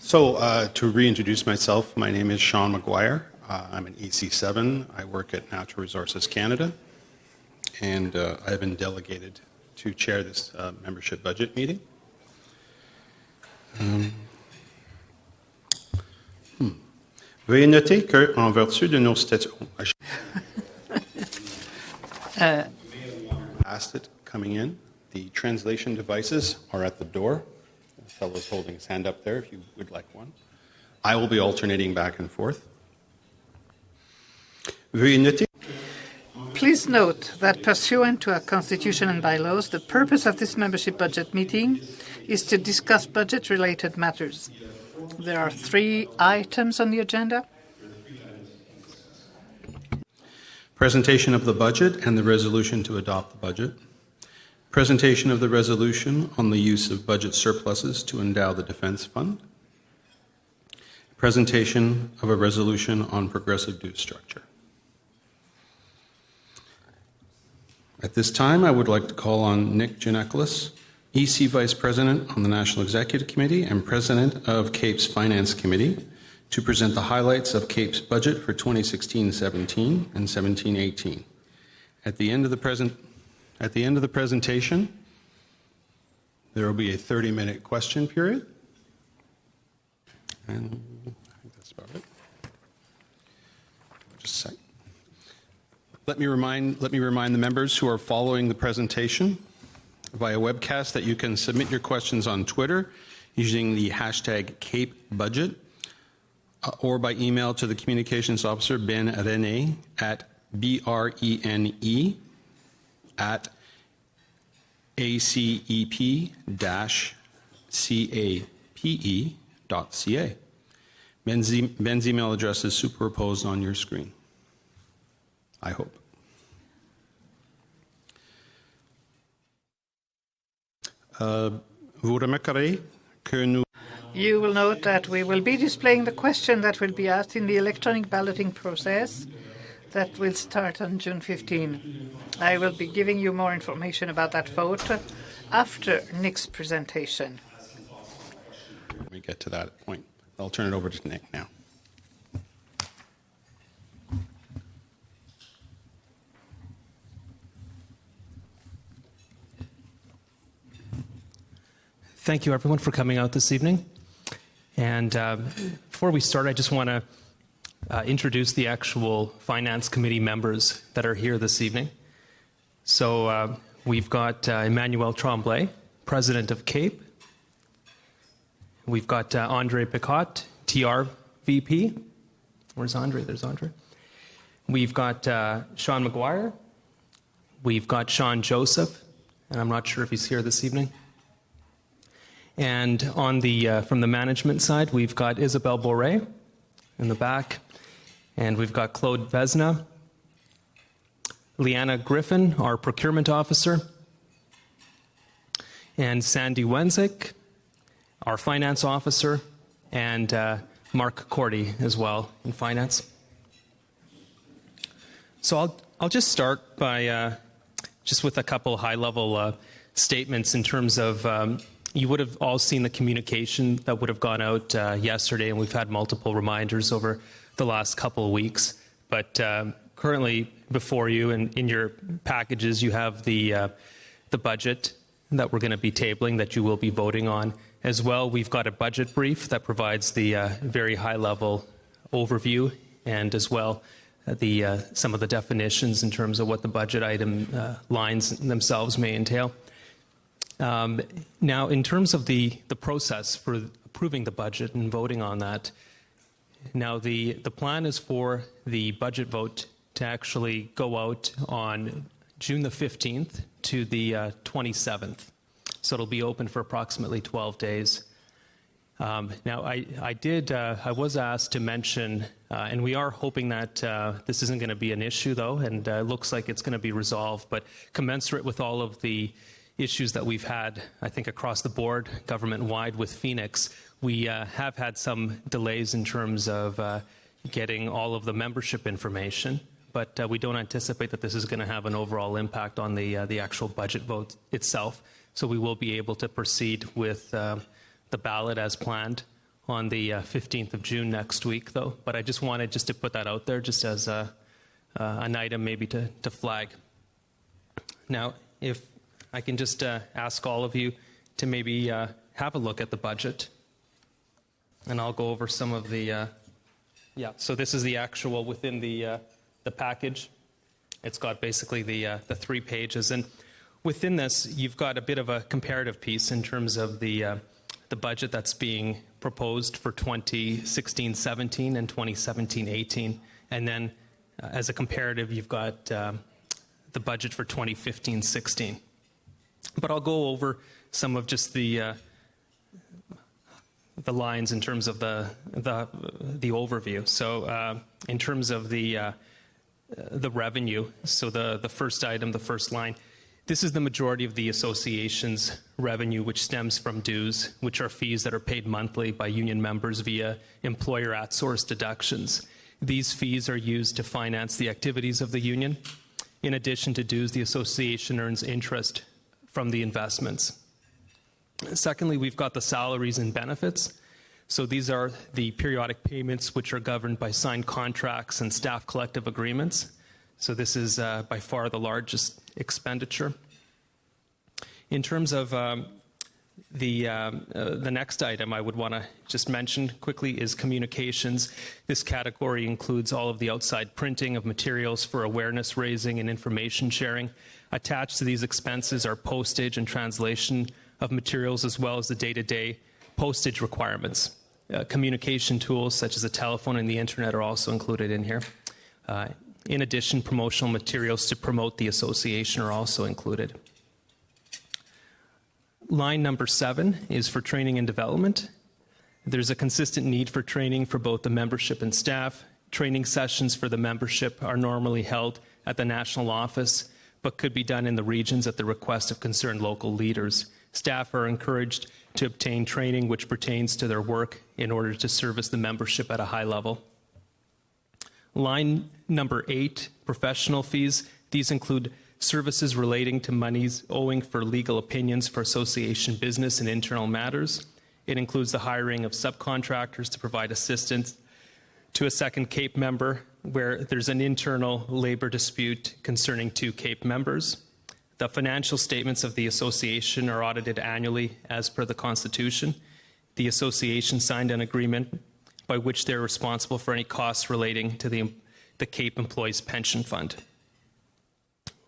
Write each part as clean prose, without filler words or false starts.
To reintroduce myself, my name is Sean McGuire. I'm an AC7. I work at Natural Resources Canada, and I've been delegated to chair this membership budget meeting. Veuillez noter que, en vertu de nos statuts, asked it coming in. The translation devices are at the door. The fellow's holding his hand up there if you would like one. I will be alternating back and forth. Veuillez noter. Please note that pursuant to our Constitution and bylaws, the purpose of this membership budget meeting is to discuss budget-related matters. There are 3 items on the agenda. Presentation of the budget and the resolution to adopt the budget. Presentation of the resolution on the use of budget surpluses to endow the Defence Fund. Presentation of a resolution on progressive dues structure. At this time, I would like to call on Nick Giannakoulis, EC Vice President on the National Executive Committee and President of CAPE's Finance Committee, to present the highlights of CAPE's budget for 2016-17 and 17-18. At the end of the presentation, there will be a 30-minute question period. And I think that's about it. Just a second. Let me remind the members who are following the presentation via webcast that you can submit your questions on Twitter using the hashtag CAPEBudget or by email to the Communications Officer, Ben Rene, at BRENE@acep-cape.ca. Ben's email address is superimposed on your screen, I hope. Vous remarquerez que nous... You will note that we will be displaying the question that will be asked in the electronic balloting process that will start on June 15. I will be giving you more information about that vote after Nick's presentation. Let me get to that point. I'll turn it over to Nick now. Thank you, everyone, for coming out this evening. And before we start, I just want to introduce the actual Finance Committee members that are here this evening. So we've got Emmanuel Tremblay, President of CAPE. We've got Andre Picot, TR VP. Where's Andre? There's Andre. We've got Sean McGuire. We've got Sean Joseph, and I'm not sure if he's here this evening. And on the from the management side, we've got Isabelle Boré in the back, and we've got Claude Vesna, Leanna Griffin, our procurement officer, and Sandy Wenzik, our finance officer, and Mark Cordy as well in finance. So I'll just start by just with a couple high-level statements in terms of you would have all seen the communication that would have gone out yesterday, and we've had multiple reminders over the last couple of weeks. But currently before you and in your packages, you have the budget that we're going to be tabling that you will be voting on. As well, we've got a budget brief that provides the very high-level overview, and as well some of the definitions in terms of what the budget item lines themselves may entail. Now, in terms of the process for approving the budget and voting on that, now the plan is for the budget vote to actually go out on June the 15th to the 27th. So it'll be open for approximately 12 days. Now, I was asked to mention, and we are hoping that this isn't going to be an issue, though, and it looks like it's going to be resolved, but commensurate with all of the issues that we've had, I think, across the board, government-wide with Phoenix, we have had some delays in terms of getting all of the membership information, but we don't anticipate that this is going to have an overall impact on the actual budget vote itself. So we will be able to proceed with the ballot as planned on the 15th of June next week, though. But I just wanted to put that out there just as an item maybe to flag. Now, if I can just ask all of you to maybe have a look at the budget. And I'll go over some of the, so this is the actual within the package. It's got basically the 3 pages. And within this, you've got a bit of a comparative piece in terms of the budget that's being proposed for 2016-17 and 2017-18. And then as a comparative, you've got the budget for 2015-16. But I'll go over some of just the lines in terms of the overview. So in terms of the revenue, so the first item, the first line, this is the majority of the association's revenue, which stems from dues, which are fees that are paid monthly by union members via employer at-source deductions. These fees are used to finance the activities of the union. In addition to dues, the association earns interest from the investments. Secondly, we've got the salaries and benefits. So these are the periodic payments which are governed by signed contracts and staff collective agreements. So this is by far the largest expenditure. In terms of the next item I would want to just mention quickly is communications. This category includes all of the outside printing of materials for awareness raising and information sharing. Attached to these expenses are postage and translation of materials, as well as the day-to-day postage requirements. Communication tools such as the telephone and the internet are also included in here. In addition, promotional materials to promote the association are also included. Line number 7 is for training and development. There's a consistent need for training for both the membership and staff. Training sessions for the membership are normally held at the national office, but could be done in the regions at the request of concerned local leaders. Staff are encouraged to obtain training which pertains to their work in order to service the membership at a high level. Line number 8, professional fees. These include services relating to monies owing for legal opinions for association business and internal matters. It includes the hiring of subcontractors to provide assistance to a second CAPE member where there's an internal labor dispute concerning 2 CAPE members. The financial statements of the association are audited annually as per the Constitution. The association signed an agreement by which they're responsible for any costs relating to the CAPE Employees Pension Fund.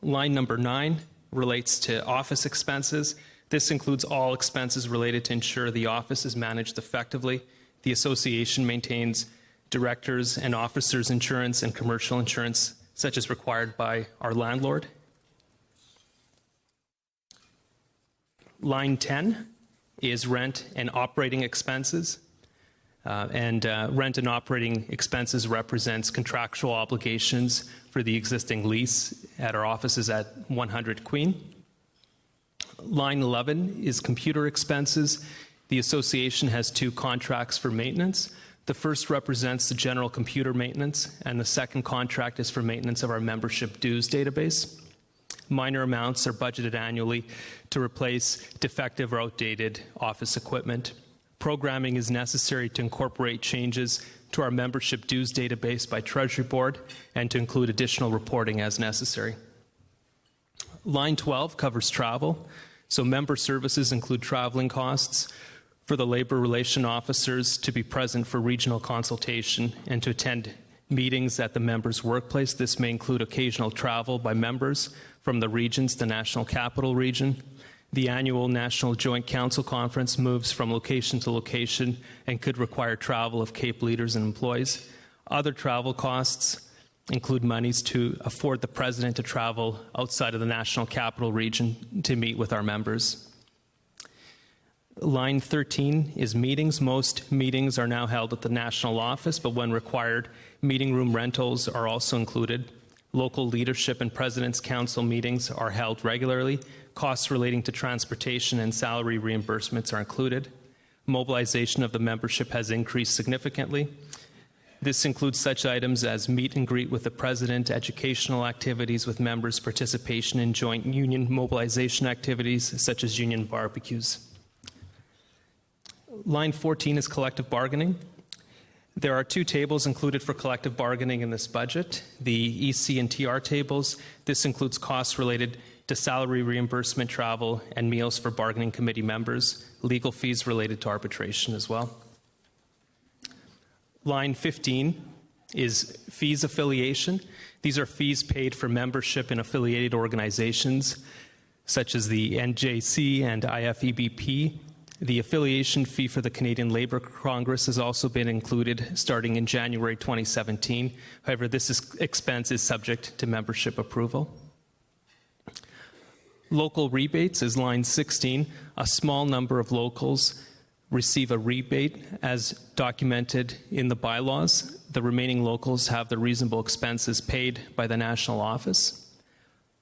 Line number 9 relates to office expenses. This includes all expenses related to ensure the office is managed effectively. The association maintains directors' and officers' insurance and commercial insurance, such as required by our landlord. Line 10 is rent and operating expenses. Rent and operating expenses represents contractual obligations for the existing lease at our offices at 100 Queen. Line 11 is computer expenses. The association has 2 contracts for maintenance. The first represents the general computer maintenance, and the second contract is for maintenance of our membership dues database. Minor amounts are budgeted annually to replace defective or outdated office equipment. Programming is necessary to incorporate changes to our membership dues database by Treasury Board and to include additional reporting as necessary. Line 12 covers travel. So member services include traveling costs for the labor relation officers to be present for regional consultation and to attend meetings at the member's workplace. This may include occasional travel by members from the regions to the National Capital Region. The annual National Joint Council Conference moves from location to location and could require travel of CAPE leaders and employees. Other travel costs include monies to afford the president to travel outside of the National Capital Region to meet with our members. Line 13 is meetings. Most meetings are now held at the national office, but when required, meeting room rentals are also included. Local leadership and President's Council meetings are held regularly. Costs relating to transportation and salary reimbursements are included. Mobilization of the membership has increased significantly. This includes such items as meet and greet with the President, educational activities with members, participation in joint union mobilization activities such as union barbecues. Line 14 is collective bargaining. There are two tables included for collective bargaining in this budget, the EC and TR tables. This includes costs related to salary reimbursement, travel, and meals for bargaining committee members, legal fees related to arbitration as well. Line 15 is fees affiliation. These are fees paid for membership in affiliated organizations such as the NJC and IFEBP. The affiliation fee for the Canadian Labour Congress has also been included starting in January 2017. However, this expense is subject to membership approval. Local rebates is line 16. A small number of locals receive a rebate as documented in the bylaws. The remaining locals have the reasonable expenses paid by the national office.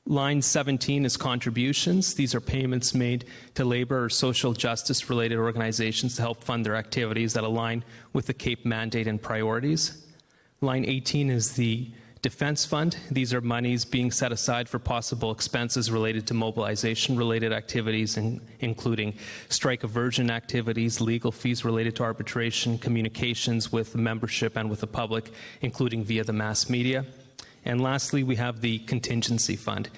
Line 17 is contributions. These are payments made to labor or social justice related organizations to help fund their activities that align with the CAPE mandate and priorities. Line 18 is the Defense Fund. These are monies being set aside for possible expenses related to mobilization-related activities, including strike aversion activities, legal fees related to arbitration, communications with membership and with the public, including via the mass media. And lastly, we have the Contingency Fund.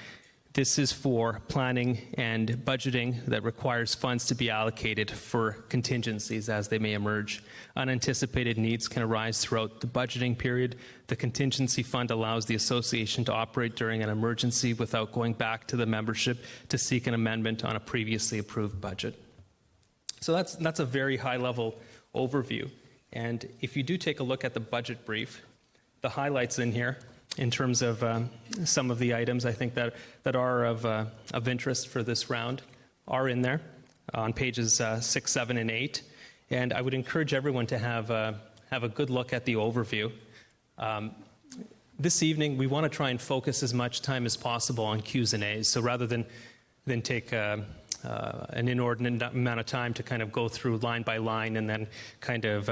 This is for planning and budgeting that requires funds to be allocated for contingencies as they may emerge. Unanticipated needs can arise throughout the budgeting period. The Contingency Fund allows the association to operate during an emergency without going back to the membership to seek an amendment on a previously approved budget. So that's a very high-level overview. And if you do take a look at the budget brief, the highlights in here, in terms of some of the items I think that are of interest for this round are in there on pages 6, 7, and 8. And I would encourage everyone to have a good look at the overview. This evening, we want to try and focus as much time as possible on Q's and A's. So rather than take an inordinate amount of time to kind of go through line by line and then kind of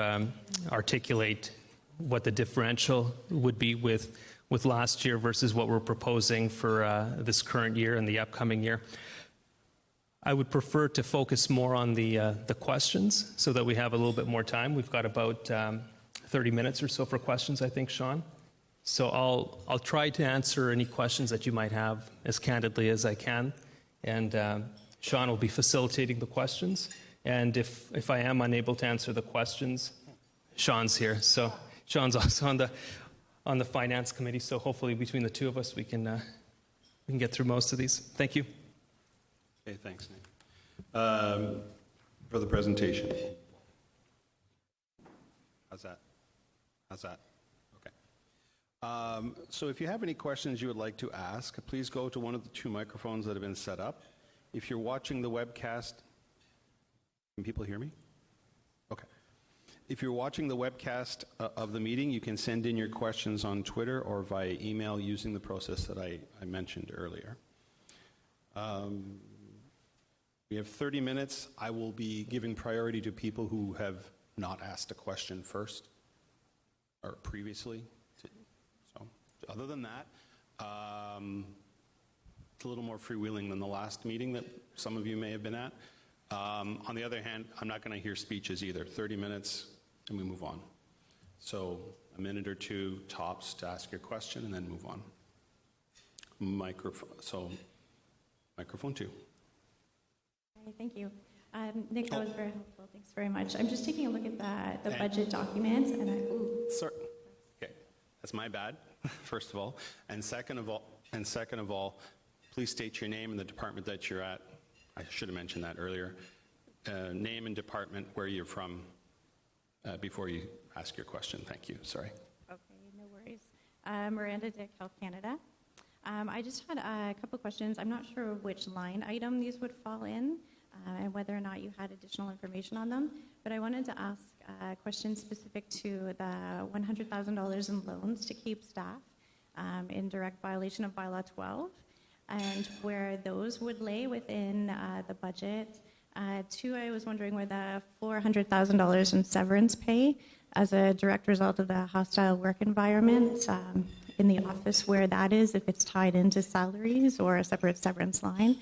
articulate what the differential would be with last year versus what we're proposing for this current year and the upcoming year. I would prefer to focus more on the questions so that we have a little bit more time. We've got about 30 minutes or so for questions, I think, Sean. So I'll try to answer any questions that you might have as candidly as I can. And Sean will be facilitating the questions. And if I am unable to answer the questions, Sean's here. So Sean's also on the Finance Committee, so hopefully between the two of us we can get through most of these. Thank you. Okay, thanks, Nick. For the presentation. How's that? Okay. So if you have any questions you would like to ask, please go to one of the two microphones that have been set up. If you're watching the webcast, can people hear me? Okay. If you're watching the webcast of the meeting, you can send in your questions on Twitter or via email using the process that I mentioned earlier. We have 30 minutes. I will be giving priority to people who have not asked a question first or previously. So other than that, it's a little more freewheeling than the last meeting that some of you may have been at. On the other hand, I'm not going to hear speeches either. 30 minutes and we move on. So a minute or two tops to ask your question and then move on. Microphone 2. Hi, thank you. Nick, that was very helpful. Thanks very much. I'm just taking a look at the budget document and Sorry. Okay, that's my bad, first of all. And second of all, please state your name and the department that you're at. I should have mentioned that earlier. Name and department where you're from before you ask your question. Thank you. Sorry. Okay, no worries. Miranda Dick, Health Canada. I just had a couple questions. I'm not sure which line item these would fall in and whether or not you had additional information on them, but I wanted to ask a question specific to the $100,000 in loans to keep staff in direct violation of Bylaw 12 and where those would lay within the budget. Two, I was wondering where the $400,000 in severance pay as a direct result of the hostile work environment in the office, where that is, if it's tied into salaries or a separate severance line.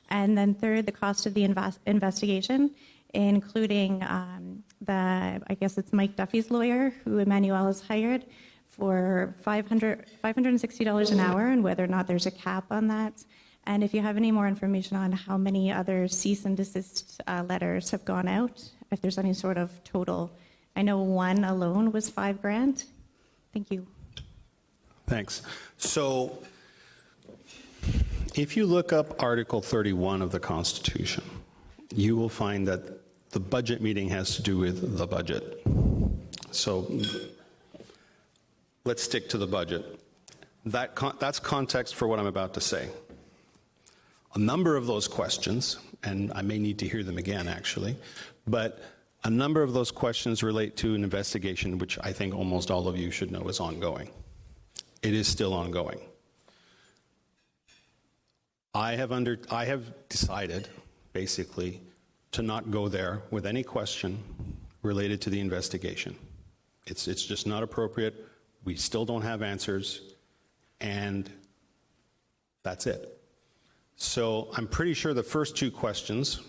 And then third, the cost of the investigation including I guess it's Mike Duffy's lawyer, who Emmanuel has hired, for $560 an hour, and whether or not there's a cap on that. And if you have any more information on how many other cease and desist letters have gone out, if there's any sort of total. I know one alone was $5,000. Thank you. Thanks. So if you look up Article 31 of the Constitution, you will find that the budget meeting has to do with the budget. So let's stick to the budget. That's context for what I'm about to say. A number of those questions, and I may need to hear them again actually, but a number of those questions relate to an investigation which I think almost all of you should know is ongoing. It is still ongoing. I have decided, basically, to not go there with any question related to the investigation. It's just not appropriate. We still don't have answers, and that's it. So I'm pretty sure the first two questions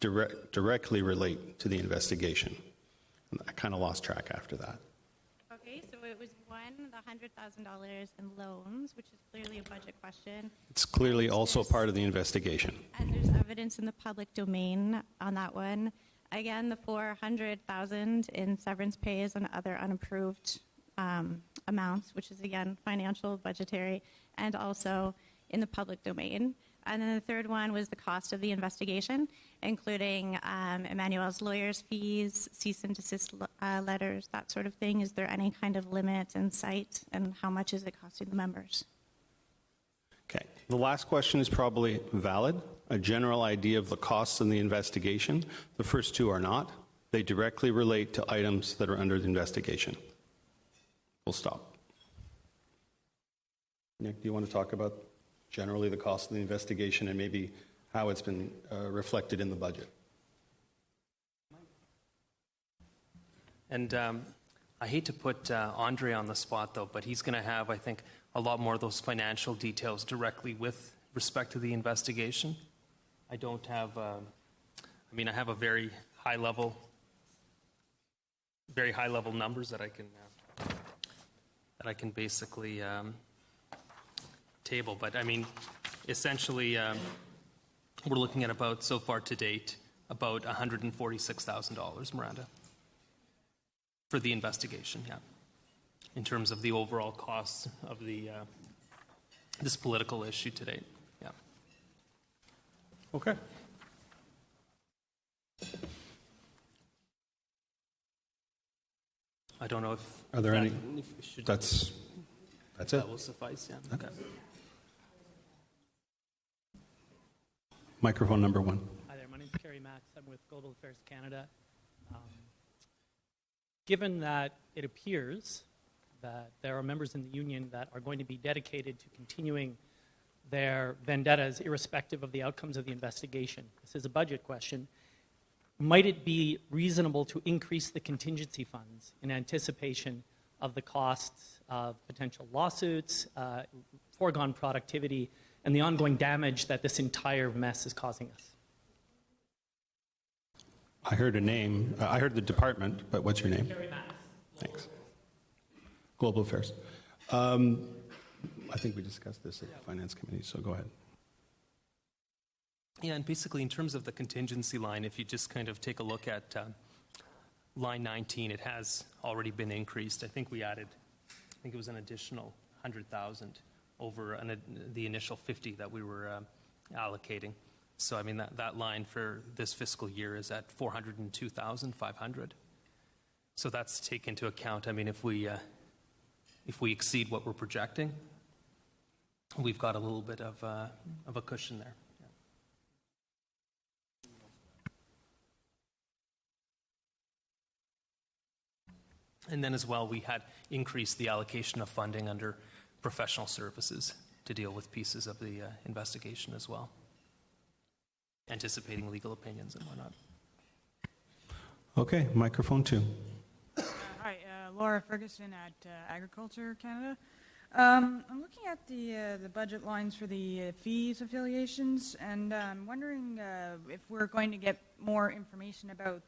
directly relate to the investigation. I kind of lost track after that. Okay, so it was one, the $100,000 in loans, which is clearly a budget question. It's clearly also part of the investigation. And there's evidence in the public domain on that one. Again, the $400,000 in severance pays and other unapproved amounts, which is again financial, budgetary, and also in the public domain. And then the third one was the cost of the investigation, including Emmanuel's lawyer's fees, cease and desist letters, that sort of thing. Is there any kind of limit in sight, and how much is it costing the members? Okay. The last question is probably valid. A general idea of the costs in the investigation. The first two are not. They directly relate to items that are under the investigation. We'll stop. Nick, do you want to talk about generally the cost of the investigation and maybe how it's been reflected in the budget? And I hate to put Andre on the spot, though, but he's going to have, I think, a lot more of those financial details directly with respect to the investigation. I don't have, I have a very high level numbers that I can basically table. But I mean, essentially, we're looking at about, so far to date, about $146,000, Miranda, for the investigation, yeah, in terms of the overall costs of the this political issue to date, yeah. Okay. I don't know if Are there any? That's it. That will suffice, yeah. Okay. Microphone number one. Hi there, my name is Kerry Max. I'm with Global Affairs Canada. Given that it appears that there are members in the union that are going to be dedicated to continuing their vendettas irrespective of the outcomes of the investigation, this is a budget question, might it be reasonable to increase the contingency funds in anticipation of the costs of potential lawsuits, foregone productivity, and the ongoing damage that this entire mess is causing us? I heard a name. I heard the department, but what's your name? Kerry Max. Thanks. Global Affairs. I think we discussed this at the Finance Committee, so go ahead. Yeah, and basically in terms of the contingency line, if you just kind of take a look at line 19, it has already been increased. I think it was an additional 100,000 over the initial 50 that we were allocating. So I mean that line for this fiscal year is at 402,500. So that's taken into account. I mean, if we exceed what we're projecting, we've got a little bit of a cushion there. And then as well, we had increased the allocation of funding under professional services to deal with pieces of the investigation as well, anticipating legal opinions and whatnot. Okay, microphone two. Hi, Laura Ferguson at Agriculture Canada. I'm looking at the budget lines for the fees affiliations, and I'm wondering if we're going to get more information about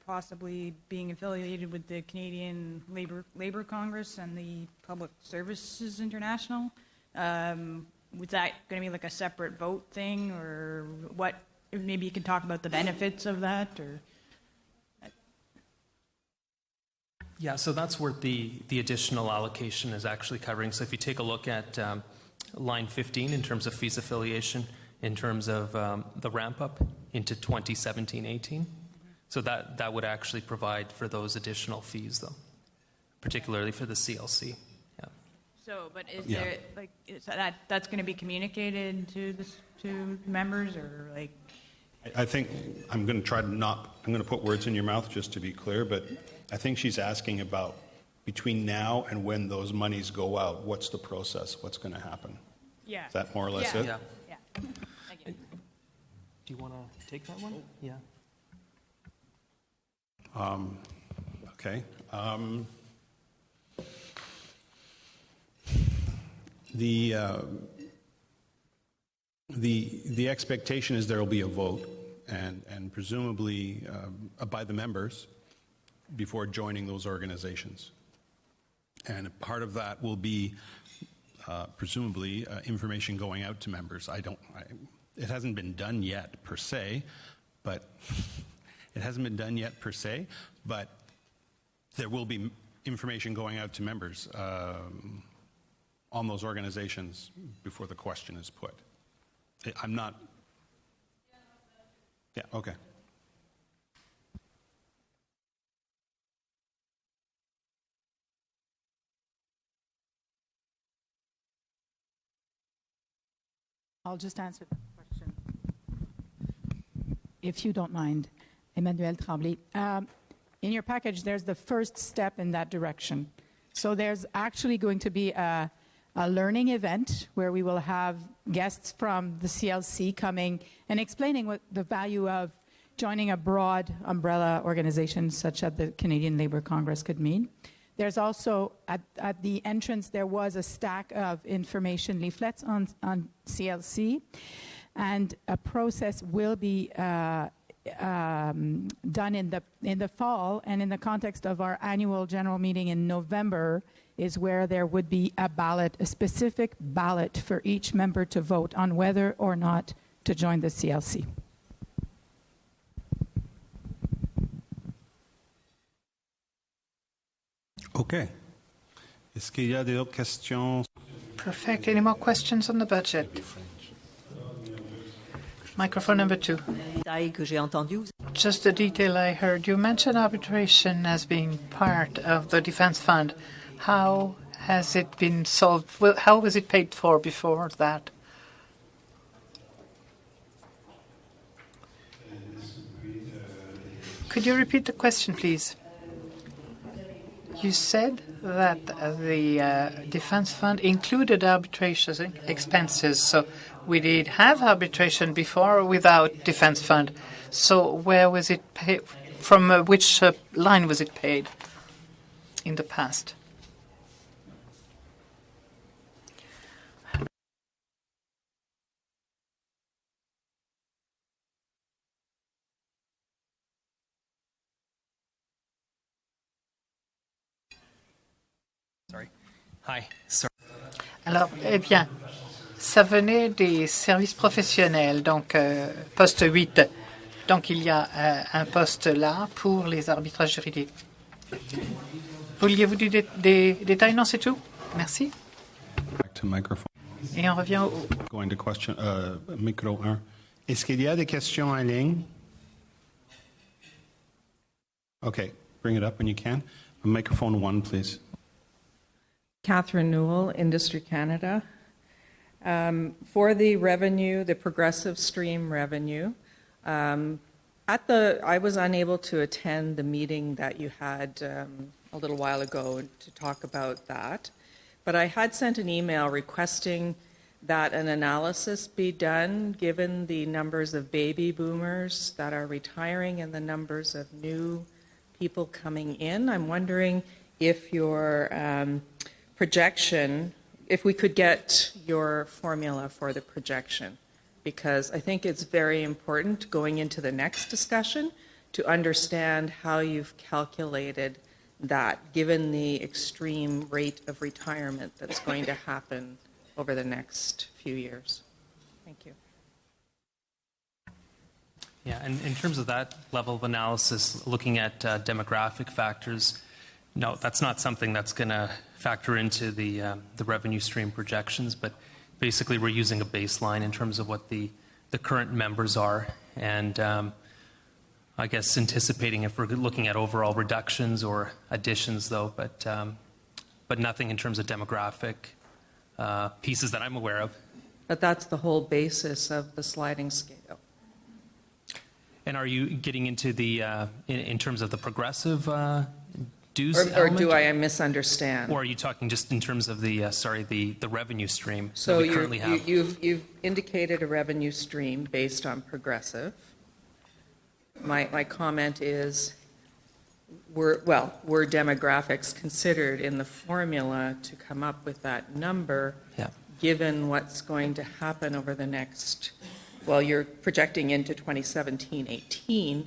possibly being affiliated with the Canadian Labor Congress and the Public Services International. Was that going to be like a separate vote thing, or what? Maybe you could talk about the benefits of that, or. Yeah, so that's where the additional allocation is actually covering. So if you take a look at line 15 in terms of fees affiliation, in terms of the ramp up into 2017-18, so that would actually provide for those additional fees, though, particularly for the CLC. Yeah. So, but is there like that's going to be communicated to members, or like? I think I'm going to put words in your mouth just to be clear, but I think she's asking about between now and when those monies go out, what's the process? What's going to happen? Yeah. Is that more or less it? Yeah. Yeah. Thank you. Do you want to take that one? Yeah. Okay. The expectation is there will be a vote, and presumably by the members before joining those organizations. And part of that will be presumably information going out to members. It hasn't been done yet per se, but there will be information going out to members on those organizations before the question is put. I'm not. Yeah, okay. I'll just answer that question, if you don't mind. Emmanuel Tremblay. In your package, there's the first step in that direction. So there's actually going to be a learning event where we will have guests from the CLC coming and explaining what the value of joining a broad umbrella organization such as the Canadian Labour Congress could mean. There's also, at the entrance, there was a stack of information leaflets on CLC, and a process will be done in the fall, and in the context of our annual general meeting in November is where there would be a specific ballot for each member to vote on whether or not to join the CLC. Okay. Est-ce qu'il y a d'autres questions? Perfect. Any more questions on the budget? Microphone number 2. Just a detail I heard. You mentioned arbitration as being part of the defense fund. How has it been solved? Well, how was it paid for before that? Could you repeat the question, please? You said that the defense fund included arbitration expenses. So we did have arbitration before or without defense fund. So where was it paid? From which line was it paid in the past? Sorry. Hi. Sorry. Alors, eh bien, ça venait des services professionnels, donc poste 8. Donc il y a un poste là pour les arbitrages juridiques. Vouliez-vous des détails? Non, c'est tout. Merci. Back to microphone. Et on revient au... Going to question, micro 1. Est-ce qu'il y a des questions en ligne? Okay, bring it up when you can. Microphone 1, please. Catherine Newell, Industry Canada. For the revenue, the progressive stream revenue, I was unable to attend the meeting that you had a little while ago to talk about that, but I had sent an email requesting that an analysis be done given the numbers of baby boomers that are retiring and the numbers of new people coming in. I'm wondering if your projection if we could get your formula for the projection, because I think it's very important going into the next discussion to understand how you've calculated that, given the extreme rate of retirement that's going to happen over the next few years. Thank you. Yeah, and in terms of that level of analysis, looking at demographic factors, no, that's not something that's going to factor into the revenue stream projections, but basically we're using a baseline in terms of what the current members are, and I guess anticipating if we're looking at overall reductions or additions, though, but nothing in terms of demographic pieces that I'm aware of. But that's the whole basis of the sliding scale. And are you getting into the in terms of the progressive dues Or element? do I misunderstand? Or are you talking just in terms of the the revenue stream So that we currently have? you've indicated a revenue stream based on progressive. My comment is, were demographics considered in the formula to come up with that number, Yeah. given what's going to happen over the next, well, you're projecting into 2017-18,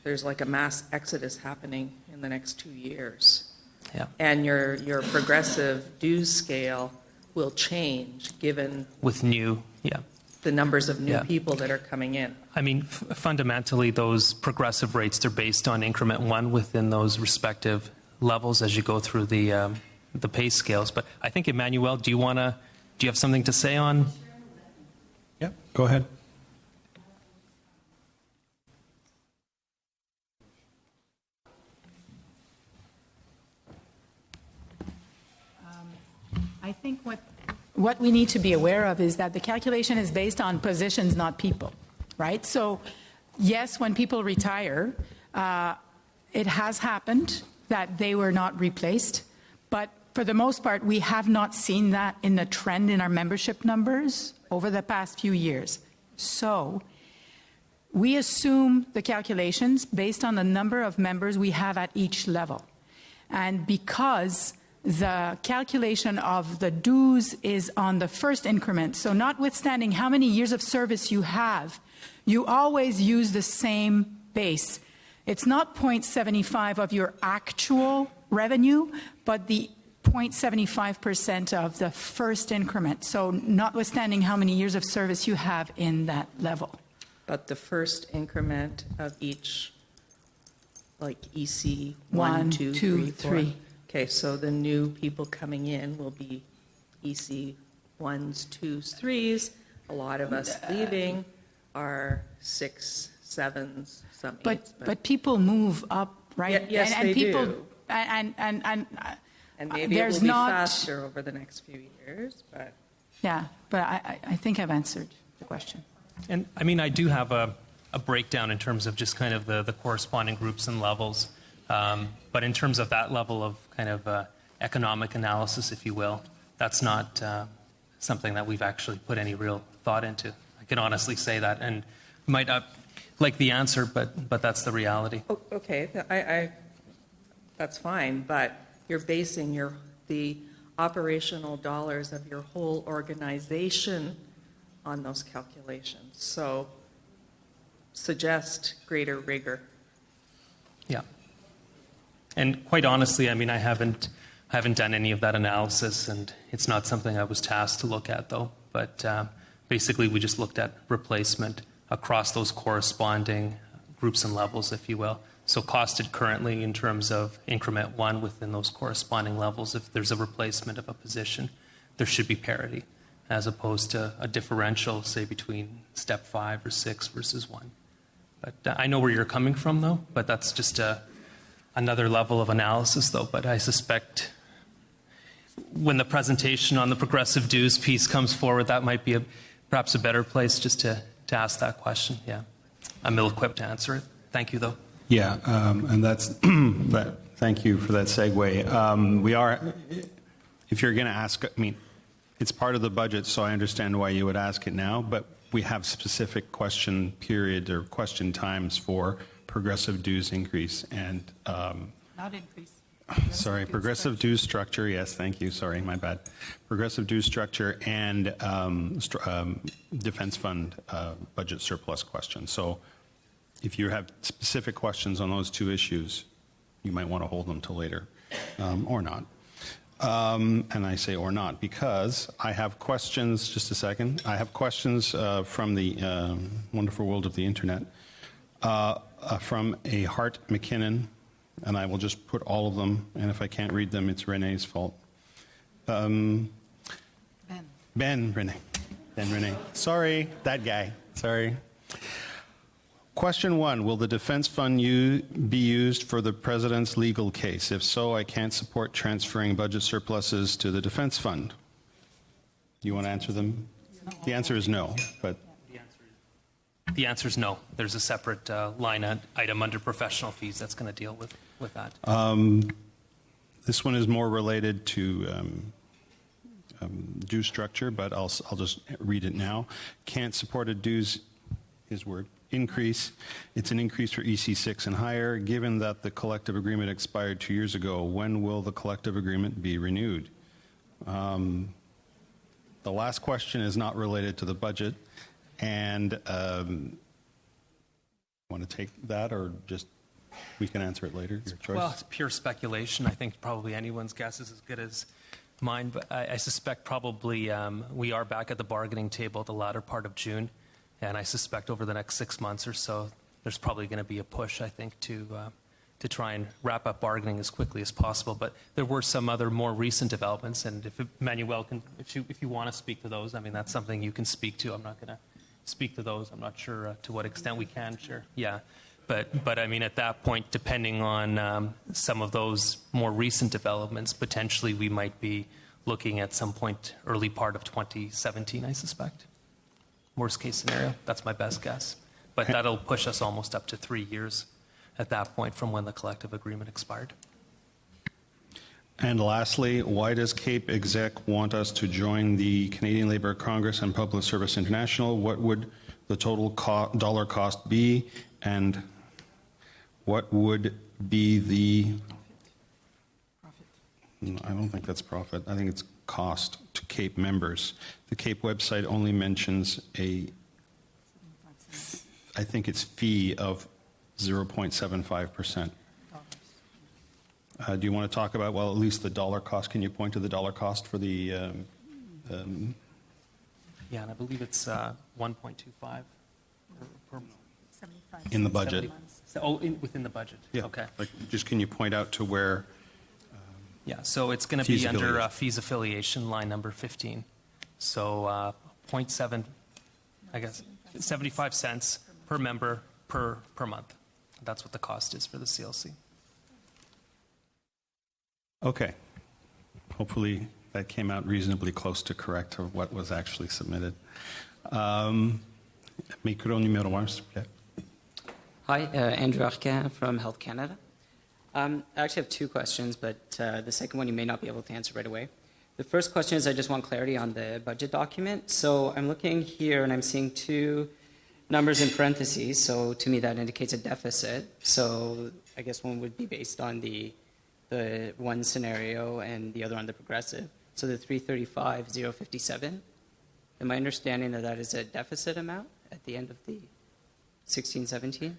there's like a mass exodus happening in the next 2 years. Yeah. And your progressive dues scale will change given With new, yeah. the numbers of new Yeah. people that are coming in. I mean, fundamentally, those progressive rates, they're based on increment 1 within those respective levels as you go through the pay scales. But I think, Emmanuel, do you have something to say on? Yep, go ahead. I think what we need to be aware of is that the calculation is based on positions, not people, right? So, yes, when people retire, it has happened that they were not replaced, but for the most part, we have not seen that in the trend in our membership numbers over the past few years. So, we assume the calculations based on the number of members we have at each level. And because the calculation of the dues is on the first increment, so notwithstanding how many years of service you have, you always use the same base. It's not 0.75 of your actual revenue, but the 0.75% of the first increment. So notwithstanding how many years of service you have in that level. But the first increment of each, like EC 1, 1, 2, 3, 4. 3. Okay, so the new people coming in will be EC 1s, 2s, 3s. A lot of us leaving are 6, 7s, some 8s. But people move up, right? Yes, and they people, do. And maybe it there's will be not faster over the next few years, but... Yeah, but I think I've answered the question. And I mean, I do have a breakdown in terms of just kind of the corresponding groups and levels. But in terms of that level of kind of economic analysis, if you will, that's not something that we've actually put any real thought into. I can honestly say that, and might not like the answer, but that's the reality. Oh, okay, that's fine, but you're basing the operational dollars of your whole organization on those calculations. So suggest greater rigor. Yeah. And quite honestly, I mean, I haven't done any of that analysis, and it's not something I was tasked to look at, though. But basically, we just looked at replacement across those corresponding groups and levels, if you will. So costed currently in terms of increment 1 within those corresponding levels, if there's a replacement of a position, there should be parity, as opposed to a differential, say, between step 5 or 6 versus 1. But I know where you're coming from, though, but that's just another level of analysis, though. But I suspect when the presentation on the progressive dues piece comes forward, that might be perhaps a better place just to ask that question. Yeah, I'm ill-equipped to answer it. Thank you, though. Yeah, and that's, but thank you for that segue. We are, if you're going to ask, I mean, it's part of the budget, so I understand why you would ask it now, but we have specific question periods or question times for progressive dues increase and Not increase. Sorry, progressive dues structure, yes, thank you, sorry, my bad. Progressive dues structure and defense fund budget surplus question. So if you have specific questions on those two issues, you might want to hold them till later, or not. And I say or not because I have questions, just a second, I have questions from the wonderful world of the internet, from a Hart McKinnon, and I will just put all of them, and if I can't read them, it's Renee's fault. Ben Renee. Sorry, that guy. Sorry. Question 1, will the defense fund be used for the president's legal case? If so, I can't support transferring budget surpluses to the defense fund. You want to answer them? The answer is no, but... The answer is no. There's a separate line item under professional fees that's going to deal with that. This one is more related to due structure, but I'll just read it now. Can't support a dues, his word, increase. It's an increase for EC6 and higher. Given that the collective agreement expired 2 years ago, when will the collective agreement be renewed? The last question is not related to the budget. And want to take that, or just we can answer it later? Your choice. Well, it's pure speculation. I think probably anyone's guess is as good as mine, but I suspect probably we are back at the bargaining table at the latter part of June, and I suspect over the next 6 months or so, there's probably going to be a push, I think, to try and wrap up bargaining as quickly as possible. But there were some other more recent developments, and if Manuel can, if you want to speak to those, I mean, that's something you can speak to. I'm not going to speak to those. I'm not sure to what extent we can. Sure. Yeah. But I mean, at that point, depending on some of those more recent developments, potentially we might be looking at some point early part of 2017, I suspect. Worst case scenario. That's my best guess. But that'll push us almost up to 3 years at that point from when the collective agreement expired. And lastly, why does CAPE Exec want us to join the Canadian Labour Congress and Public Service International? What would the total dollar cost be, and what would be the... I don't think that's profit. I think it's cost to CAPE members. The CAPE website only mentions I think it's fee of 0.75%. Do you want to talk about, well, at least the dollar cost? Can you point to the dollar cost for the... Yeah, and I believe it's 1.25 per in the budget? Within the budget. Yeah. Okay. Like, just can you point out to where... Yeah, so it's going to be under fees affiliation, line number 15. So 0.7, I guess, 75 cents per member per month. That's what the cost is for the CLC. Okay. Hopefully that came out reasonably close to correct to what was actually submitted. Micro numéro 1, s'il vous plaît. Hi, Andrew Arquin from Health Canada. I actually have two questions, but the second one you may not be able to answer right away. The first question is I just want clarity on the budget document. So I'm looking here and I'm seeing two numbers in parentheses. So to me that indicates a deficit. So I guess one would be based on the one scenario and the other on the progressive. So the 335,057. Am I understanding that that is a deficit amount at the end of the 16-17?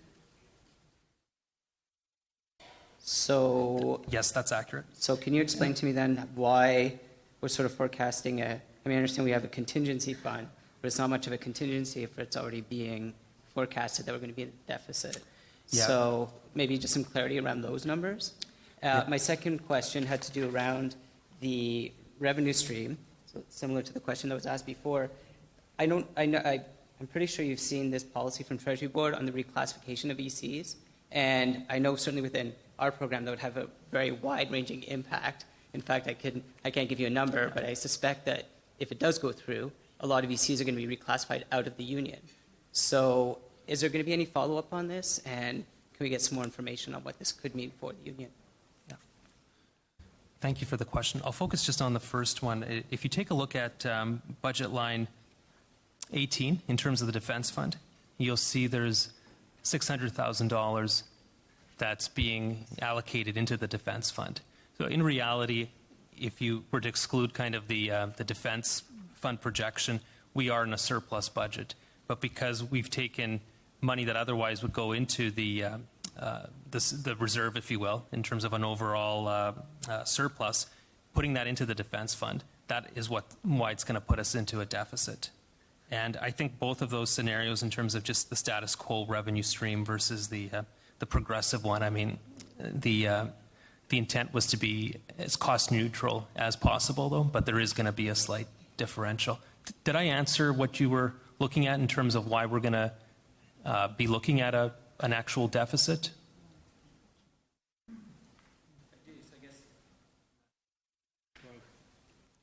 So yes, that's accurate. So can you explain to me then why we're sort of forecasting I understand we have a contingency fund, but it's not much of a contingency if it's already being forecasted that we're going to be in a deficit. Yeah. So maybe just some clarity around those numbers. Yeah. My second question had to do around the revenue stream, so similar to the question that was asked before. I'm pretty sure you've seen this policy from Treasury Board on the reclassification of ECs, and I know certainly within our program that would have a very wide-ranging impact. In fact, I can't give you a number, but I suspect that if it does go through, a lot of ECs are going to be reclassified out of the union. So is there going to be any follow-up on this, and can we get some more information on what this could mean for the union? Yeah. Thank you for the question. I'll focus just on the first one. If you take a look at budget line 18 in terms of the defense fund, you'll see there's $600,000 that's being allocated into the defense fund. So in reality, if you were to exclude kind of the defense fund projection, we are in a surplus budget. But because we've taken money that otherwise would go into the reserve, if you will, in terms of an overall surplus, putting that into the defense fund, that is why it's going to put us into a deficit. And I think both of those scenarios, in terms of just the status quo revenue stream versus the progressive one, I mean, the intent was to be as cost neutral as possible, though, but there is going to be a slight differential. Did I answer what you were looking at in terms of why we're going to be looking at an actual deficit?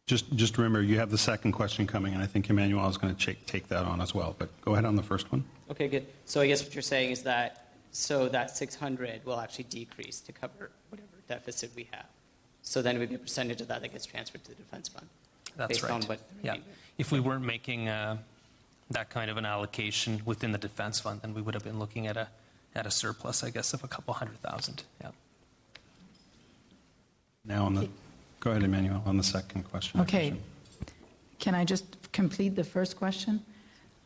Just remember, you have the second question coming, and I think Emmanuel is going to take that on as well. But go ahead on the first one. Okay, good. So I guess what you're saying is that that 600 will actually decrease to cover whatever deficit we have. So then it would be a percentage of that gets transferred to the defense fund. That's based right. On what yeah. If we weren't making that kind of an allocation within the defense fund, then we would have been looking at a surplus, I guess, of a couple $100,000. Yeah. Now go ahead, Emmanuel, on the second question. Okay. Can I just complete the first question?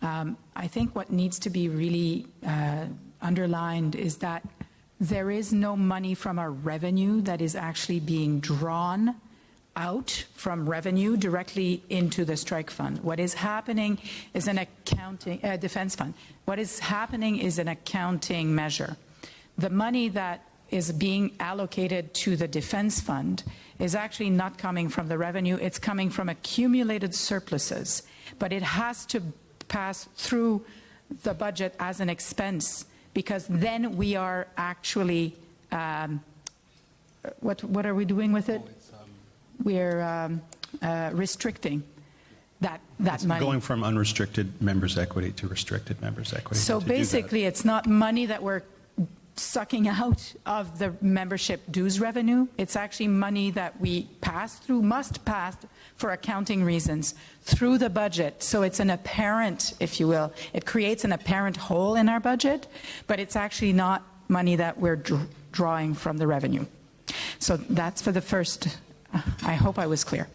I think what needs to be really underlined is that there is no money from our revenue that is actually being drawn out from revenue directly into the strike fund. What is happening is an accounting defense fund. What is happening is an accounting measure. The money that is being allocated to the defense fund is actually not coming from the revenue, it's coming from accumulated surpluses, but it has to pass through the budget as an expense, because then we are actually, what are we doing with it? We're restricting that money. Going from unrestricted members' equity to restricted members' equity. So basically, it's not money that we're sucking out of the membership dues revenue. It's actually money that we must pass for accounting reasons through the budget. So it's an apparent, if you will, it creates an apparent hole in our budget, but it's actually not money that we're drawing from the revenue. So that's for the first. I hope I was clear.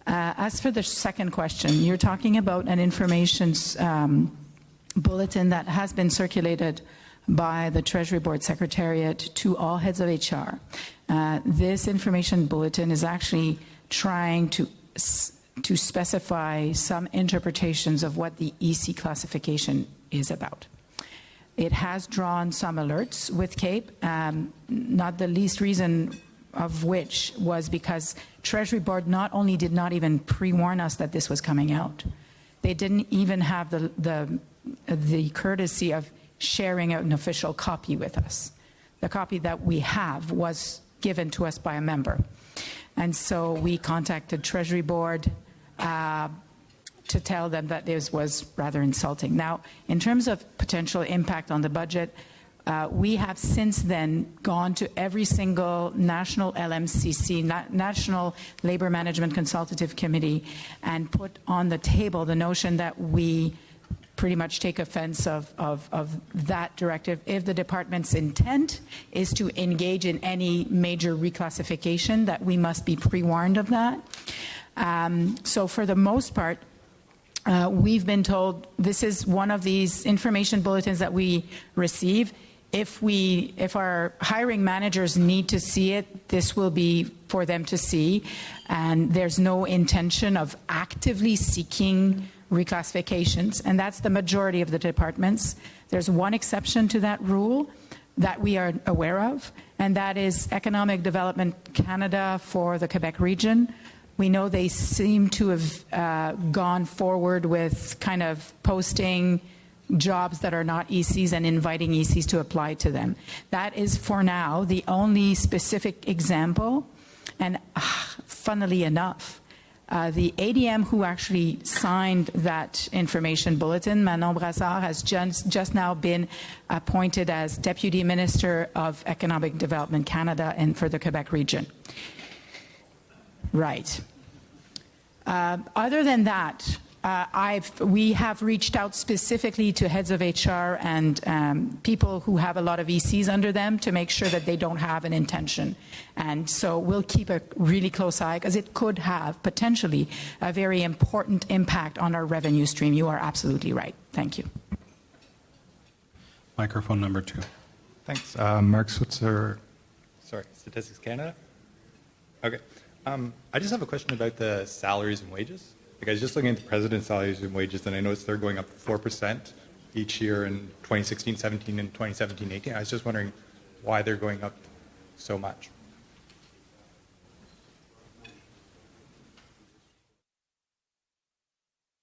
As for the second question, you're talking about an information bulletin that has been circulated by the Treasury Board Secretariat to all heads of HR. This information bulletin is actually trying to specify some interpretations of what the EC classification is about. It has drawn some alerts with CAPE, not the least reason of which was because Treasury Board not only did not even pre-warn us that this was coming out, they didn't even have the courtesy of sharing an official copy with us. The copy that we have was given to us by a member. And so we contacted Treasury Board to tell them that this was rather insulting. Now, in terms of potential impact on the budget, we have since then gone to every single national LMCC, National Labor Management Consultative Committee, and put on the table the notion that we pretty much take offense of that directive if the department's intent is to engage in any major reclassification, that we must be pre-warned of that. So for the most part, we've been told this is one of these information bulletins that we receive. If our hiring managers need to see it, this will be for them to see, and there's no intention of actively seeking reclassifications, and that's the majority of the departments. There's one exception to that rule that we are aware of, and that is Economic Development Canada for the Quebec region. We know they seem to have gone forward with kind of posting jobs that are not ECs and inviting ECs to apply to them. That is, for now, the only specific example, and funnily enough, the ADM who actually signed that information bulletin, Manon Brassard, has just now been appointed as Deputy Minister of Economic Development Canada and for the Quebec region. Right. Other than that, We have reached out specifically to heads of HR and people who have a lot of ECs under them to make sure that they don't have an intention. And so we'll keep a really close eye because it could have potentially a very important impact on our revenue stream. You are absolutely right. Thank you. Microphone number 2. Thanks. Mark Switzer, Statistics Canada. Okay. I just have a question about the salaries and wages. Like I was just looking at the president's salaries and wages, and I noticed they're going up 4% each year in 2016, 17, and 2017, 18. I was just wondering why they're going up so much.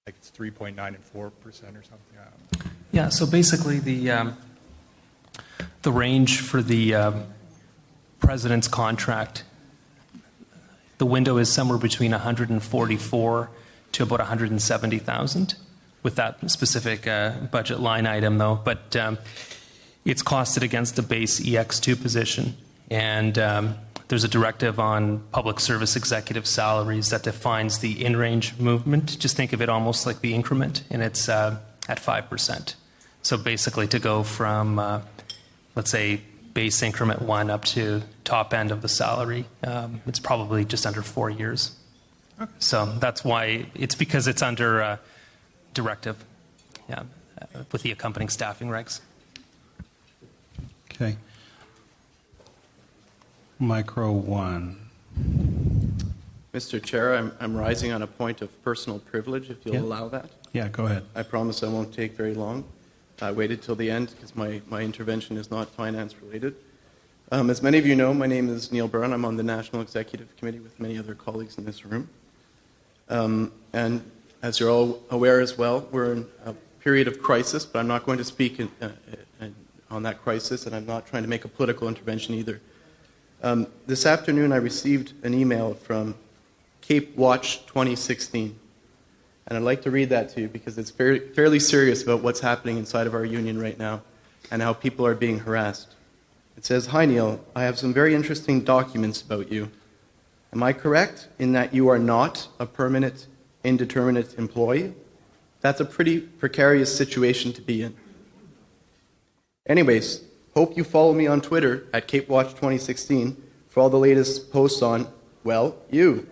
Like it's 3.9 and 4% or something. Yeah, so basically the range for the president's contract, the window is somewhere between 144 to about 170,000 with that specific budget line item, though. But it's costed against a base EX2 position, and there's a directive on public service executive salaries that defines the in-range movement. Just think of it almost like the increment, and it's at 5%. So basically to go from, let's say, base increment 1 up to top end of the salary, it's probably just under 4 years. Okay. So that's why, it's because it's under directive, with the accompanying staffing regs. Okay. Micro 1. Mr. Chair, I'm rising on a point of personal privilege, if you'll allow that. Yeah, go ahead. I promise I won't take very long. I waited till the end because my intervention is not finance related. As many of you know, my name is Neil Byrne. I'm on the National Executive Committee with many other colleagues in this room. And as you're all aware as well, we're in a period of crisis, but I'm not going to speak on that crisis, and I'm not trying to make a political intervention either. This afternoon, I received an email from Cape Watch 2016, and I'd like to read that to you because it's fairly serious about what's happening inside of our union right now and how people are being harassed. It says, "Hi Neil, I have some very interesting documents about you. Am I correct in that you are not a permanent, indeterminate employee? That's a pretty precarious situation to be in. Anyways, hope you follow me on Twitter at CapeWatch2016 for all the latest posts on, well, you.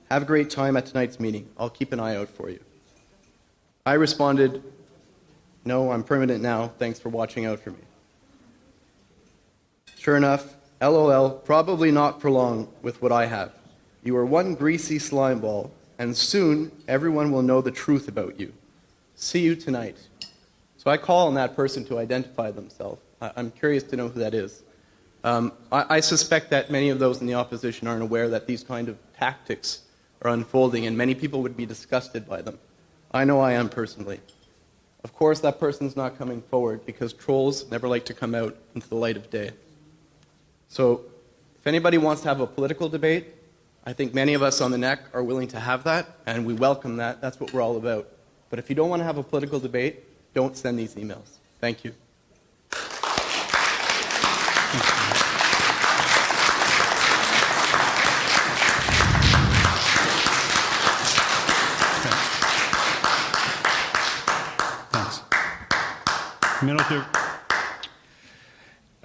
Have a great time at tonight's meeting. I'll keep an eye out for you." I responded, "No, I'm permanent now. Thanks for watching out for me." Sure enough, LOL, probably not for long with what I have. You are one greasy slime ball, and soon everyone will know the truth about you. See you tonight. So I call on that person to identify themselves. I'm curious to know who that is. I suspect that many of those in the opposition aren't aware that these kind of tactics are unfolding, and many people would be disgusted by them. I know I am personally. Of course, that person's not coming forward because trolls never like to come out into the light of day. So if anybody wants to have a political debate, I think many of us on the NEC are willing to have that, and we welcome that. That's what we're all about. But if you don't want to have a political debate, don't send these emails. Thank you.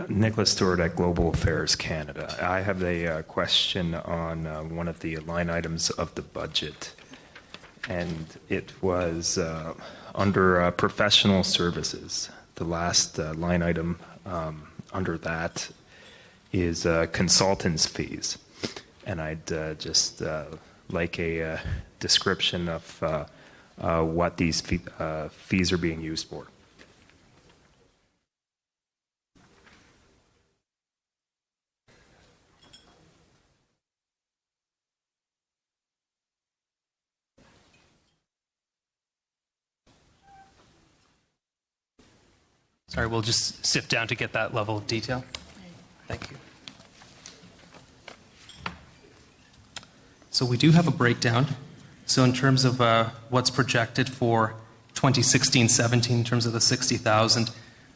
Nicholas Stewart at Global Affairs Canada. I have a question on one of the line items of the budget, and it was under professional services. The last line item under that is consultants' fees, and I'd just like a description of what these fees are being used for. Sorry, we'll just sift down to get that level of detail. Thank you. So we do have a breakdown. So in terms of what's projected for 2016-17 in terms of the 60,000,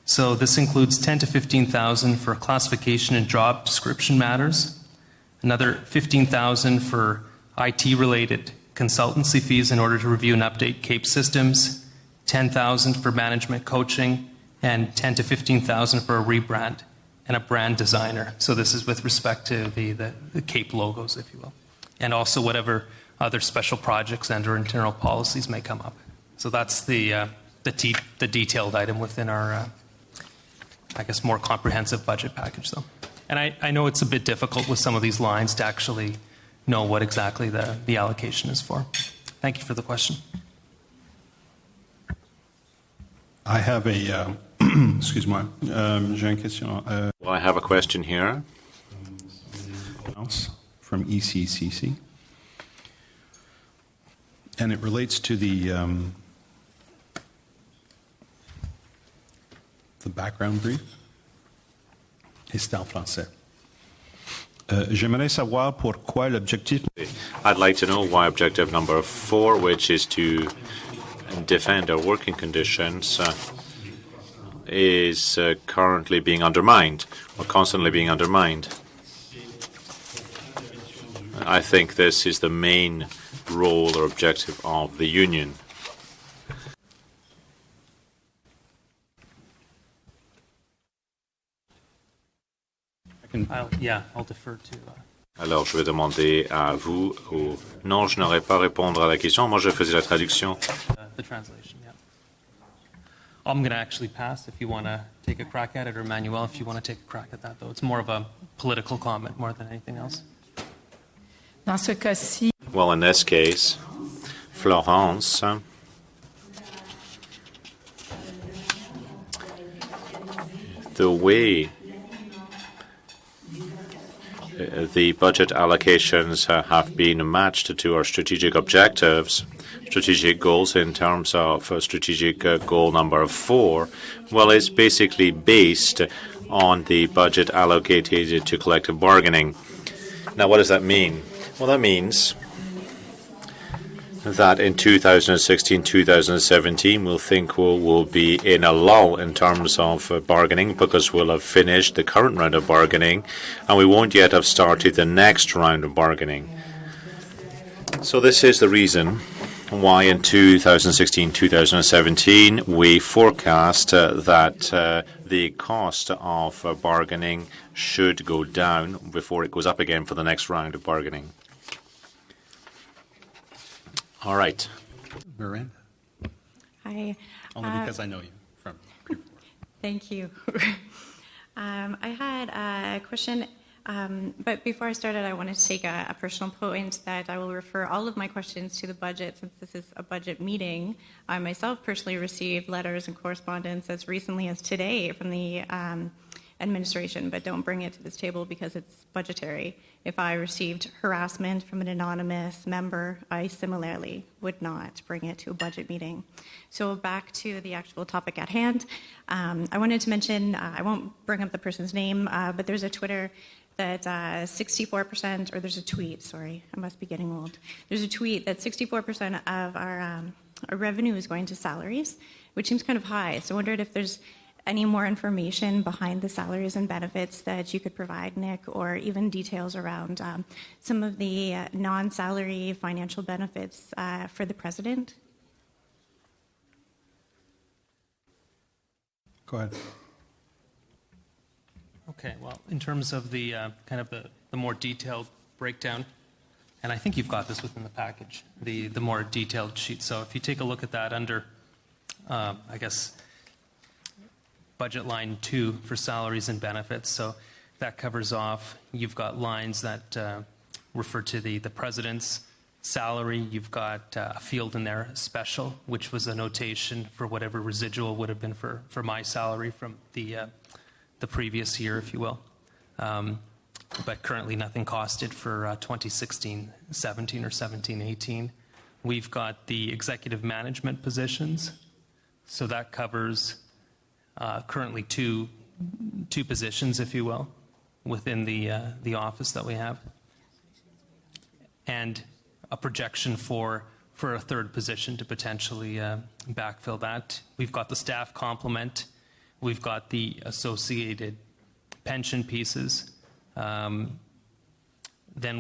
so this includes 10 to 15,000 for classification and job description matters, another 15,000 for IT-related consultancy fees in order to review and update CAPE systems, $10,000 for management coaching, and $10,000 to $15,000 for a rebrand and a brand designer. So this is with respect to the CAPE logos, if you will, and also whatever other special projects and/or internal policies may come up. So that's the detailed item within our, I guess, more comprehensive budget package, though. And I know it's a bit difficult with some of these lines to actually know what exactly the allocation is for. Thank you for the question. I have a, excuse-moi, j'ai une question. Well, I have a question here. From ECCC. And it relates to the background brief. Et c'est en français. J'aimerais savoir pourquoi l'objectif... I'd like to know why objective number 4, which is to defend our working conditions, is currently being undermined, or constantly being undermined. I think this is the main role or objective of the union. I'll defer to... Alors, je vais demander à vous ou... Non, je n'aurais pas répondre à la question. Moi, je faisais la traduction. The translation, yeah. I'm going to actually pass if you want to take a crack at it, or Manuel, if you want to take a crack at that, though. It's more of a political comment more than anything else. Dans ce cas-ci, Well, in this case, Florence, the way the budget allocations have been matched to our strategic objectives, strategic goals in terms of strategic goal number 4, well, it's basically based on the budget allocated to collective bargaining. Now, what does that mean? Well, that means that in 2016-2017, we'll be in a lull in terms of bargaining because we'll have finished the current round of bargaining and we won't yet have started the next round of bargaining. So this is the reason why in 2016-2017 we forecast that the cost of bargaining should go down before it goes up again for the next round of bargaining. All right. Miranda? Hi. Only because I know you from before. Thank you. I had a question, but before I started, I wanted to take a personal point that I will refer all of my questions to the budget since this is a budget meeting. I myself personally received letters and correspondence as recently as today from the administration, but don't bring it to this table because it's budgetary. If I received harassment from an anonymous member, I similarly would not bring it to a budget meeting. So back to the actual topic at hand. I wanted to mention, I won't bring up the person's name, but there's a Twitter that 64%, or there's a tweet, sorry, I must be getting old. There's a tweet that 64% of our revenue is going to salaries, which seems kind of high. So I wondered if there's any more information behind the salaries and benefits that you could provide, Nick, or even details around some of the non-salary financial benefits for the president? Go ahead. Okay, well, in terms of the kind of the more detailed breakdown, and I think you've got this within the package, the more detailed sheet. So if you take a look at that under, I guess, budget line 2 for salaries and benefits. So that covers off, you've got lines that refer to the president's salary. You've got a field in there, special, which was a notation for whatever residual would have been for my salary from the previous year, if you will. But currently nothing costed for 2016-17 or 17-18. We've got the executive management positions. So that covers currently two positions, if you will, within the office that we have, and a projection for a third position to potentially backfill that. We've got the staff complement. We've got the associated pension pieces. Then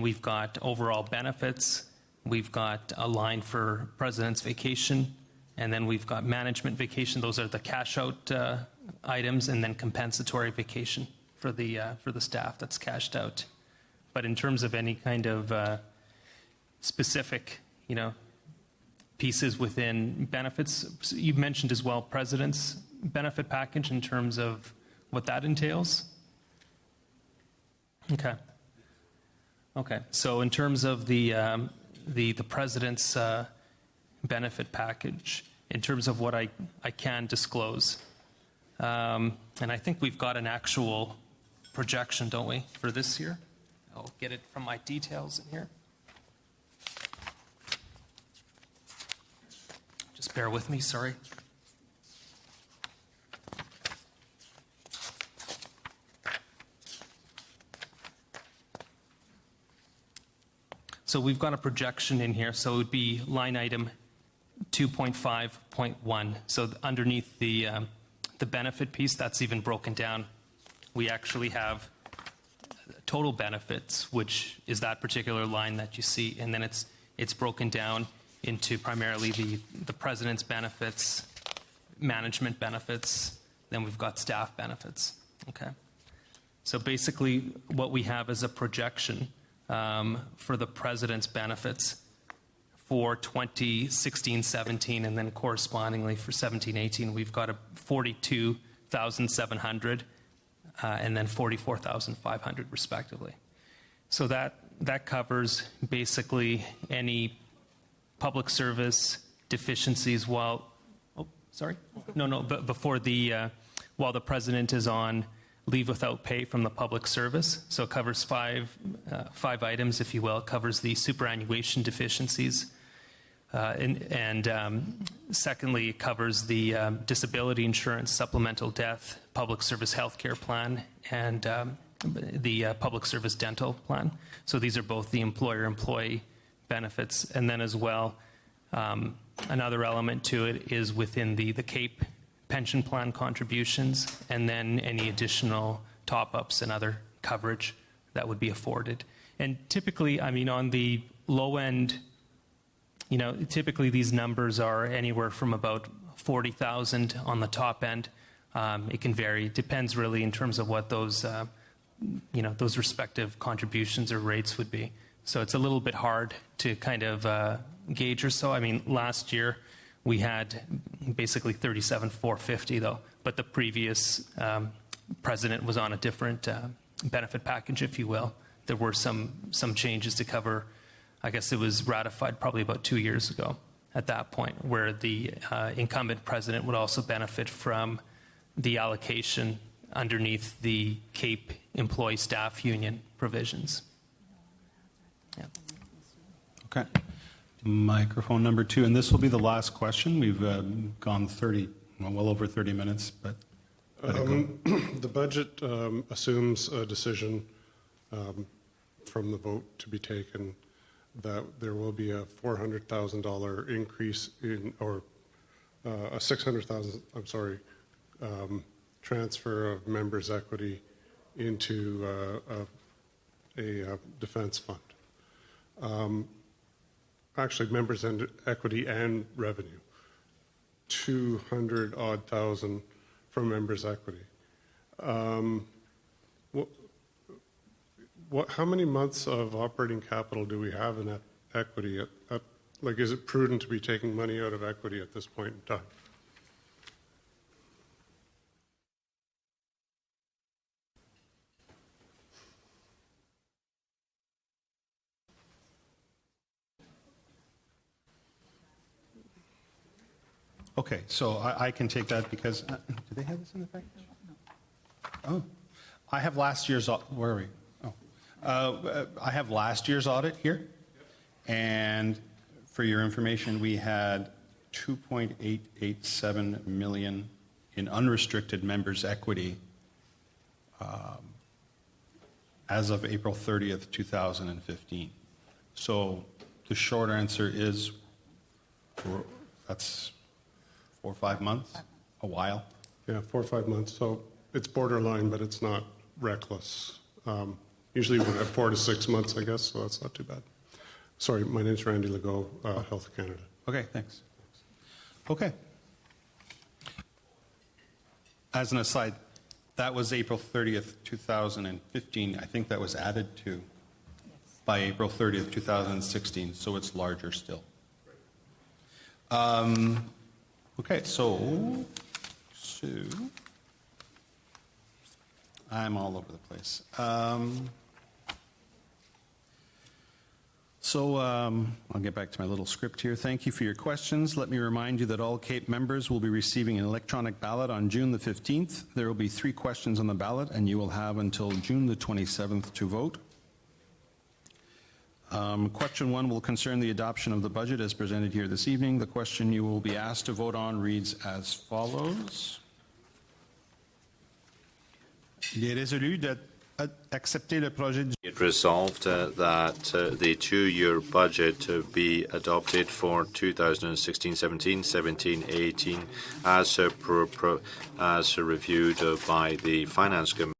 we've got overall benefits. we've got a line for president's vacation, and then we've got management vacation. Those are the cash out items, and then compensatory vacation for the staff that's cashed out. But in terms of any kind of specific, pieces within benefits, so you mentioned as well president's benefit package in terms of what that entails. Okay. So in terms of the president's benefit package, in terms of what I can disclose, and I think we've got an actual projection, don't we, for this year? I'll get it from my details in here. Just bear with me, sorry. So we've got a projection in here, so it would be line item 2.5.1. So underneath the benefit piece, that's even broken down. We actually have total benefits, which is that particular line that you see, and then it's broken down into primarily the president's benefits, management benefits, then we've got staff benefits. Okay. So basically what we have is a projection for the president's benefits for 2016-17, and then correspondingly for 17-18, we've got a 42,700 and then 44,500 respectively. So that covers basically any public service deficiencies while while the president is on leave without pay from the public service. So it covers five items, if you will. It covers the superannuation deficiencies. Secondly, it covers the disability insurance, supplemental death, public service health care plan, and the public service dental plan. So these are both the employer-employee benefits. And then as well, another element to it is within the CAPE pension plan contributions, and then any additional top-ups and other coverage that would be afforded. And typically, on the low end, typically these numbers are anywhere from about 40,000 on the top end. It can vary. It depends really in terms of what those respective contributions or rates would be. So it's a little bit hard to kind of gauge or so. Last year we had basically 37,450 though, but the previous president was on a different benefit package, if you will. There were some changes to cover. I guess it was ratified probably about 2 years ago at that point, where the incumbent president would also benefit from the allocation underneath the CAPE employee staff union provisions. Yeah. Okay. Microphone number 2, and this will be the last question. We've gone well over 30 minutes, but the budget assumes a decision from the vote to be taken that there will be a $400,000 increase or a $600,000, transfer of members' equity into a defense fund. Actually, members' equity and revenue, 200-odd thousand from members' equity. How many months of operating capital do we have in that equity? Is it prudent to be taking money out of equity at this point in time? okay, so I can take that because, do they have this in the package? No. Oh, I have last year's, where are we? I have last year's audit here, and for your information, we had $2.887 million in unrestricted members' equity as of April 30th, 2015. So the short answer is that's 4 or 5 months, a while. Yeah, 4 or 5 months. So it's borderline, but it's not reckless. Usually we have 4 to 6 months, I guess, so that's not too bad. Sorry, my name's Randy Legault, Health Canada. Okay, thanks. Okay. As an aside, that was April 30th, 2015. I think that was added to by April 30th, 2016, so it's larger still. Okay, so I'm all over the place. I'll get back to my little script here. Thank you for your questions. Let me remind you that all CAPE members will be receiving an electronic ballot on June the 15th. There will be 3 questions on the ballot, and you will have until June the 27th to vote. Question 1 will concern the adoption of the budget as presented here this evening. The question you will be asked to vote on reads as follows. Il est résolu d'accepter le projet. It resolved that the 2-year budget be adopted for 2016-17, 17-18 as reviewed by the Finance Committee.